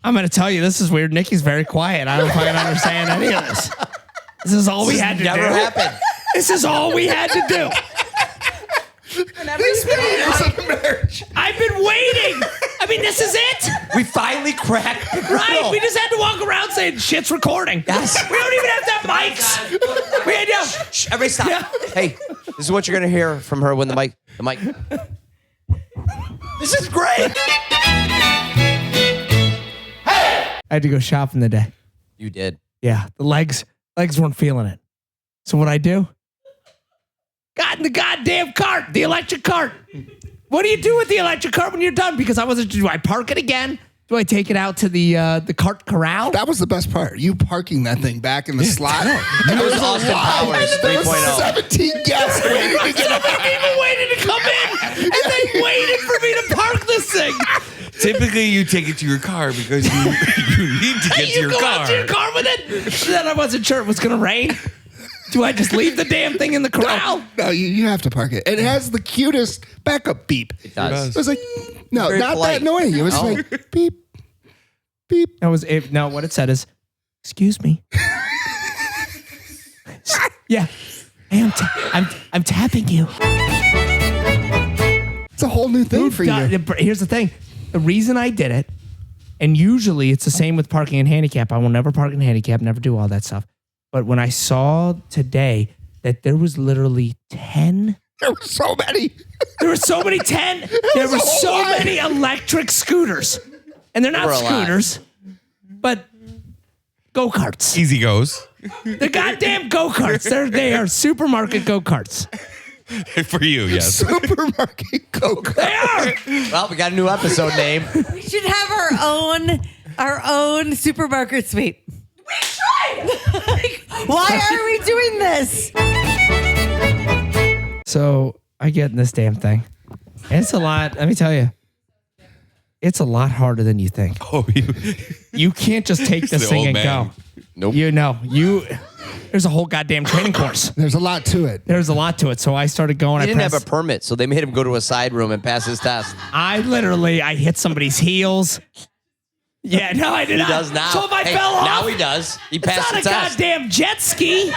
I'm going to tell you, this is weird. Nikki's very quiet. I don't fucking understand any of this. This is all we had to do. Never happened. This is all we had to do. This many years of marriage. I've been waiting. I mean, this is it. We finally cracked the Right. grill. We just had to walk around saying shit's recording. Yes. We don't even have to have mics. We had to. Shh, everybody stop. Yeah. Hey, this is what you're going to hear from her when the mic. This is great. I had to go shopping today. You did. Yeah. The legs weren't feeling it. So what I do? Got in the goddamn cart, the electric cart. What do you do with the electric cart when you're done? Because I wasn't, do I park it again? Do I take it out to the cart corral? That was the best part. You parking that thing back in the slot. That was Austin Powers There was 3.0. 17 guests waiting to get up. People waited to come in, and they waited for me to park this thing. Typically, you take it to your car because you need to get to You your go car. out to your car with it? Then I wasn't sure it was going to rain. Do I just leave the damn thing in the corral? No, you have to park it. It has the cutest backup beep. It does. It was like, no, Very not polite. that annoying. It was like, beep, beep. No, what it said is, excuse me. Yeah. Hey, I'm tapping you. It's a whole new thing for you. Here's the thing. The reason I did it, and usually it's the same with parking and handicap. I will never park in handicap, never do all that stuff. But when I saw today that there was literally 10. There were so many. There were so many 10. There were so many electric scooters. And they're not There were a lot. scooters, but go-karts. Easy goes They're goddamn go-karts. They are supermarket go-karts. for you, yes. Supermarket Coke. They are. Well, we got a new episode name. We should have our own supermarket suite. We should. Like, why are we doing this? So I get in this damn thing. And it's a lot. Let me tell you. It's a lot harder than you think. Oh, You can't just take this the thing old and man. go. Nope. There's a whole goddamn training course. There's a lot to it. There's a lot to it. So I started going. He didn't have a permit, so they made him go to a side room and pass his test. I hit somebody's heels. Yeah, no, I did not. He does now. So if I Hey, fell off. now he does. He It's passed not the a test. goddamn jet ski.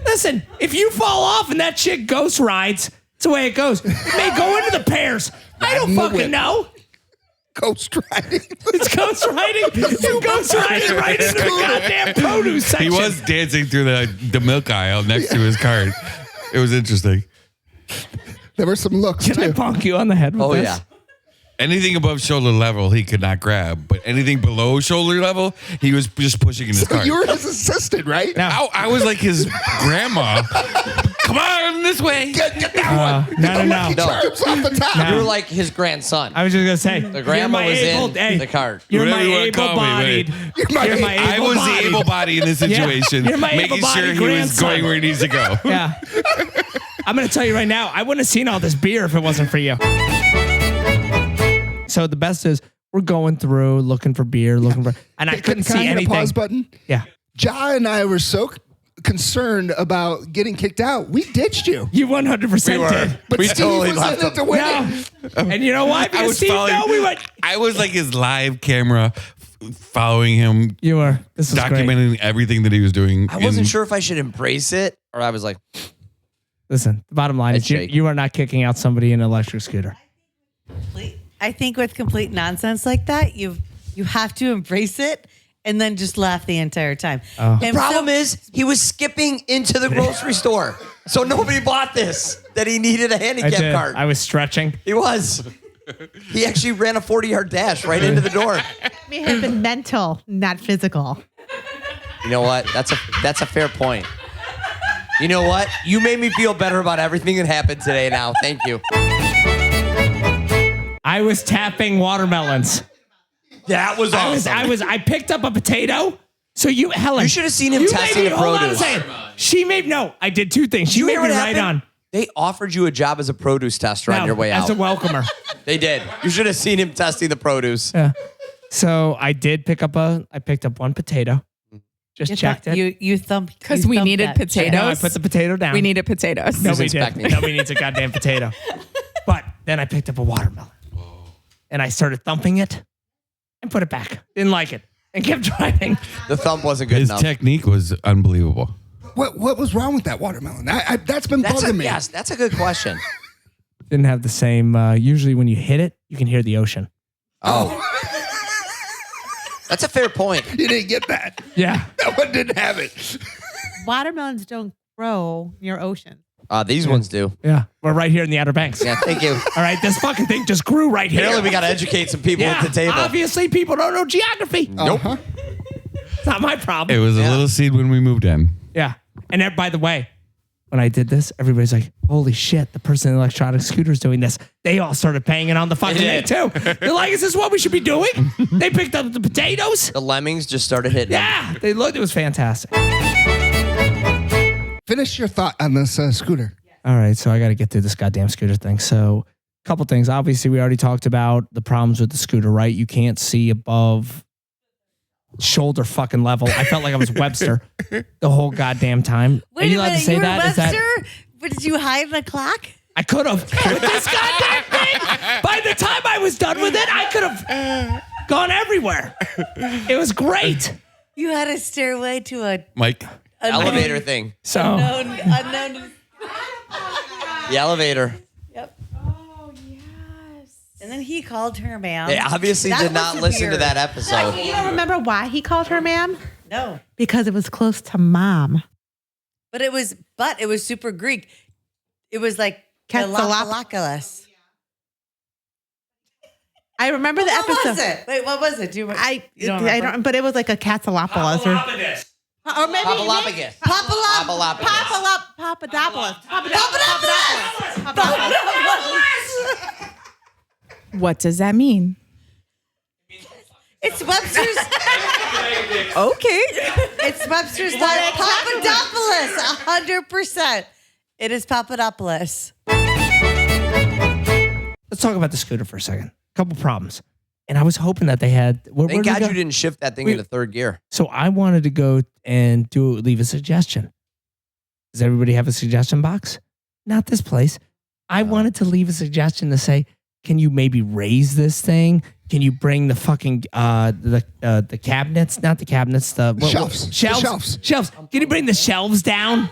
Listen, if you fall off and that shit ghost rides, it's the way it goes. It may go into the pairs. I don't Riding the fucking whip. know. Ghost riding. It's ghost riding. It's ghost riding right into the goddamn produce section. He was dancing through the milk aisle next to his cart. It was interesting. There were some looks Can I too. bonk you on the head with Oh, this? yeah. Anything above shoulder level, he could not grab. But anything below shoulder level, he was just pushing in his So cart. you were his assistant, right? No. I was like his grandma. Come on, this way. Get that one. no, Get the no, Lucky no. Charms off the top. No. You were like his grandson. I was just going to say. The grandma was in the cart. You're Whatever my you wanna call me, able-bodied. man. You're my I was the able-bodied. able-bodied in this situation, You're my making sure able-bodied he was grandson. going where he needs to go. Yeah. I'm going to tell you right now, I wouldn't have seen all this beer if it wasn't for you. So the best is we're going through looking for beer, and I couldn't Can see I hit anything. a pause button? Yeah. Ja and I were so concerned about getting kicked out. We ditched you. You 100% did. But We Steve totally was left in it to win it. No. And you know why? Because Steve, we went. I was like his live camera, following him, You were. This is great. documenting everything that he was doing. I wasn't sure if I should embrace it or I was like, Listen, the bottom line is shake. you are not kicking out somebody in an electric scooter. I think with complete nonsense like that, you have to embrace it and then just laugh the entire time. the problem is he was skipping into the grocery store. So nobody bought this, that he needed a I handicap did. cart. I was stretching. He was. He actually ran a 40-yard dash right into the door. may have been mental, not physical. You know what? That's a fair point. You know what? You made me feel better about everything that happened today now. Thank you. I was tapping watermelons. That was awesome. I picked up a potato. So Helen. You should have seen him you testing made the me- hold on a produce. second. I did two things. She You made hear me what right happened? on. They offered you a job as a produce tester on your way out. As a welcomer. They did. You should have seen him testing the produce. Yeah. So I picked up one potato. Just checked it. You thumped. Because you we thumped needed that. potatoes. No, I put the potato down. We needed potatoes. Nobody inspecting. did. Nobody needs a goddamn potato. But then I picked up a watermelon. And I started thumping it. and put it back. Didn't like it and kept driving. The thump wasn't good His enough. technique was unbelievable. What was wrong with that watermelon? That's been bugging me. Yes, that's a good question. Didn't have the same. Usually when you hit it, you can hear the ocean. Oh. That's a fair point. You didn't get that. Yeah. That one didn't have it. Watermelons don't grow near ocean. These ones do. Yeah. We're right here in the Outer Banks. Yeah, thank you. All right. This fucking thing just grew right here. Apparently, we got to educate some people Yeah. at the table. Obviously, people don't know geography. Nope. It's not my problem. It was a little seed when we moved in. Yeah. And by the way, when I did this, everybody's like, holy shit, the person in the electronic scooter is doing this. They all started banging on the fucking thing too. They're like, is this what we should be doing? They picked up the potatoes. The lemmings just started hitting them. Yeah. They looked, it was fantastic. Finish your thought on this scooter. All right. So I got to get through this goddamn scooter thing. So a couple things. Obviously, we already talked about the problems with the scooter, right? You can't see above shoulder fucking level. I felt like I was Webster the whole goddamn time. Wait Are you a allowed minute, to say you were that? Is Webster? that But did you hide in a clock? I could have. With this goddamn thing, by the time I was done with it, I could have gone everywhere. It was great. You had a stairway to a Mike, Elevator thing. So unknown. The elevator. Yep. Oh, yes. And then he called her, ma'am. They obviously That did not was listen to weird. that episode. You don't remember why he called her ma'am? No, Because it was close to mom. but it was super Greek. It was like Kalakalas. I remember the What episode. was it? Wait, what was it? Do you remember? I You don't I remember? don't, but it was like a Catzalopolis or maybe Papalopagus. Papadopoulos. What does that mean? It's Webster's. Okay. It's Webster's Papadopoulos. 100%. It is Papadopoulos. let's talk about the scooter for a second. A couple problems. And I was hoping that they had. Thank God you didn't shift that thing into third gear. So I wanted to go and leave a suggestion. Does everybody have a suggestion box? Not this place. I wanted to leave a suggestion to say, can you maybe raise this thing? Can you bring the fucking the cabinets? Not the cabinets. Shelves. Shelves. Shelves. Can you bring the shelves down?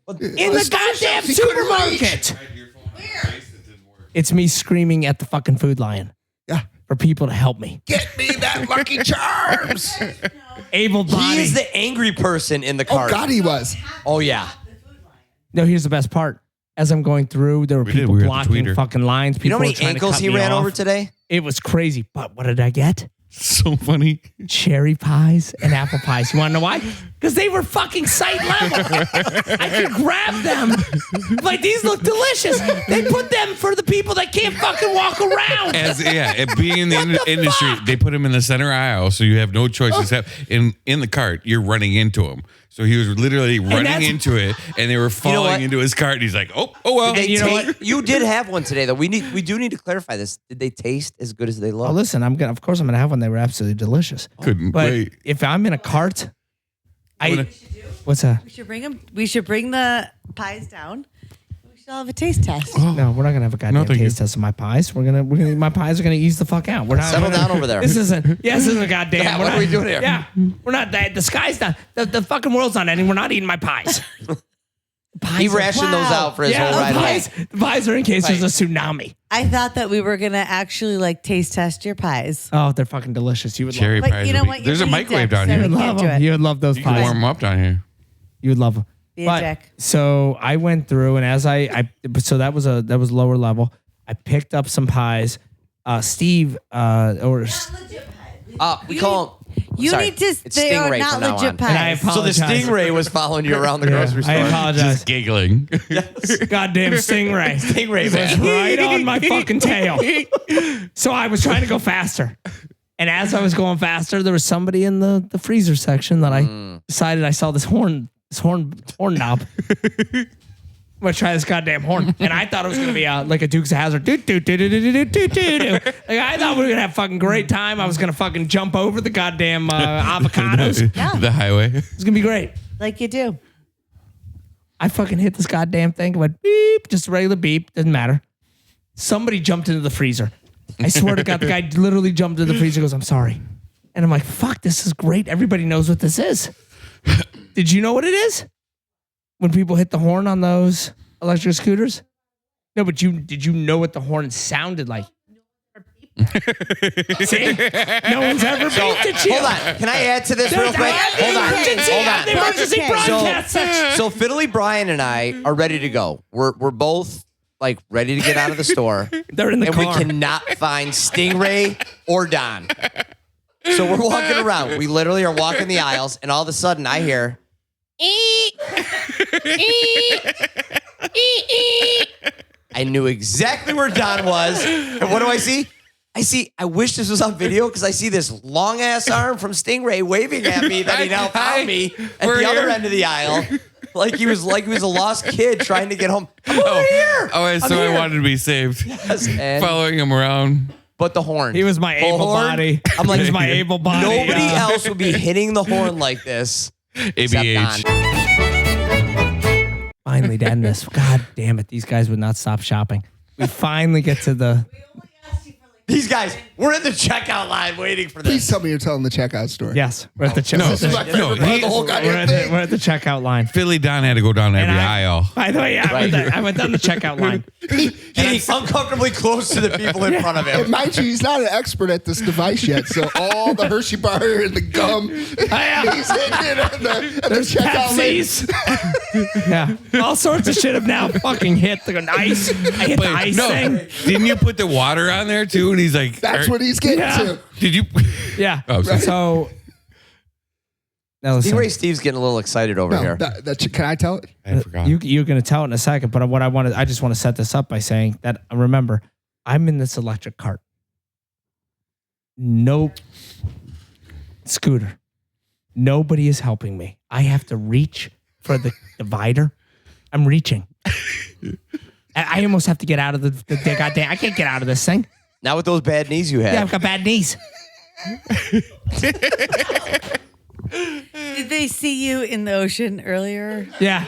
In the goddamn shelves, he couldn't supermarket. It's me screaming at the fucking Food Lion Yeah. for people to help me. Get me that Lucky Charms. Able He body. is the angry person in the Oh, cart. God, he was. Oh, yeah. No, here's the best part. As I'm going through, there were people We were at the blocking tweeter. fucking lines. You know People how were many trying to ankles cut he me ran off. over today? It was crazy. But what did I get? So funny. Cherry pies and apple pies. You want to know why? Because they were fucking sight level. I could grab them. Like, these look delicious. They put them for the people that can't fucking walk around. Being in the industry, they put him in the center aisle, so you have no choice except in the cart. You're running into him, so he was literally running that's- into it, and they were falling what? into his cart. And he's like, "Oh well." Did they you know what? You did have one today, though. We do need to clarify this. Did they taste as good as they look? Oh, listen, of course I'm gonna have one. They were absolutely delicious. Couldn't But wait. if I'm in a cart, what's that? We should bring him. We should bring the pies down. We should all have a taste test. No, we're not gonna have a goddamn thank you. taste test of my pies. My pies are gonna ease the fuck out. We're not Settle down over there. This isn't a goddamn. Yeah, we're what not- are we doing here? Yeah, we're not. The sky's not. The fucking world's not ending. We're not eating my pies. Pies He are- rationed those out for his Yeah, whole ride the home. pies are in case there's a tsunami. I thought that we were gonna actually like taste test your pies. Oh, they're fucking delicious. You would Cherry But pies. you know would be- what? There's a You're microwave gonna down need here. to- love can't do them. it. You would love those You can pies. warm them up down here. You would love them. Be a But- dick. So I went through, and as so that was lower level. I picked up some pies. Steve We call him. You sorry, need to. it's They are Stingray not from now legit on. pies. And I So the apologize. Stingray was following you around the grocery I store. apologize. Just giggling. Goddamn Stingray. Stingray, was man. right on my fucking tail. So I was trying to go faster. And as I was going faster, there was somebody in the freezer section that I decided I saw this horn knob. I'm gonna try this goddamn horn. And I thought it was gonna be like a Dukes of Hazzard. Like I thought we were gonna have a fucking great time. I was gonna fucking jump over the goddamn avocados. The highway. It's gonna be great. Like you do. I fucking hit this goddamn thing. Went beep, just a regular beep. Doesn't matter. Somebody jumped into the freezer. I swear to God, the guy literally jumped to the freezer and goes, I'm sorry. And I'm like, fuck, this is great. Everybody knows what this is. Did you know what it is? When people hit the horn on those electric scooters? No, but did you know what the horn sounded like? See? No one's ever beat the chill. Hold on. Can I add to this real quick? Hold on. The emergency broadcast section. So Fiddly Brian and I are ready to go. We're both like ready to get out of the store. They're in the car. And we cannot find Stingray or Don. So we're walking around. We literally are walking the aisles, and all of a sudden I hear, I knew exactly where Don was. And what do I see? I wish this was on video because I see this long ass arm from Stingray waving at me that he now found me at the other end of the aisle. Like he was a lost kid trying to get home. I'm over here. Oh, so I wanted to be saved. Yes, and Following him around. but the horn. He was my able body. I'm like, he was my able body. Nobody else would be hitting the horn like this. ABH. Finally to end this. God damn it. These guys would not stop shopping. We finally get to the... These guys, we're in the checkout line waiting for this. Please tell me you're telling the checkout story. Yes. We're at the checkout. This is my favorite part of the whole goddamn thing. We're at the checkout line. Fiddly Don had to go down every aisle. By the way, yeah, I went down the checkout line. He's uncomfortably close to the people in front of him. And mind you, he's not an expert at this device yet, so all the Hershey bar and the gum, he's hitting it at the checkout lane. Pepsis. Yeah. All sorts of shit have now fucking hit the ice. I hit the ice thing. Didn't you put the water on there too? And he's like, That's what he's getting to. Did you? Yeah. Oh, sorry. So... Now listen. Stingray Steve's getting a little excited over here. Can I tell it? I forgot. You're going to tell it in a second, but I just want to set this up by saying that, remember, I'm in this electric cart. No scooter. Nobody is helping me. I have to reach for the divider. I'm reaching. I almost have to get out of the goddamn... I can't get out of this thing. Not with those bad knees you have. Yeah, I've got bad knees. Did they see you in the ocean earlier? Yeah.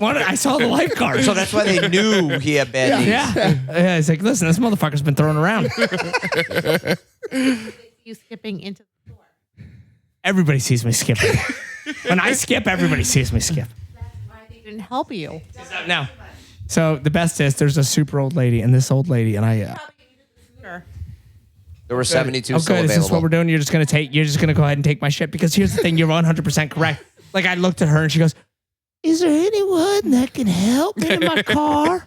I saw the lifeguard. So that's why they knew he had bad knees. Yeah. It's like, listen, this motherfucker's been thrown around. You skipping into the store. Everybody sees me skipping. When I skip, everybody sees me skip. That's why they didn't help you. Now, so the best is there's a super old lady, and this old lady, and I... There were 72 still okay, available. is this what we're doing? You're just gonna go ahead and take my shit? Because here's the thing, you're 100% correct. Like, I looked at her and she goes, is there anyone that can help me in my car?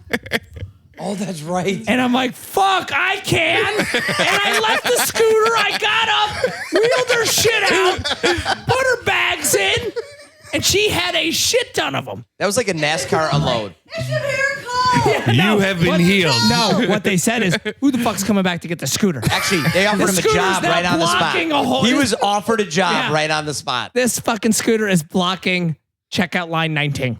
Oh, that's right. And I'm like, fuck, I can. And I left the scooter, I got up, wheeled her shit out, put her bags in, and she had a shit ton of them. That was like a NASCAR unload. You have been healed. No, what they said is, who the fuck's coming back to get the scooter? Actually, they offered him a scooter's job now right on the blocking spot. a whole- He was offered a job Yeah. right on the spot. This fucking scooter is blocking checkout line 19.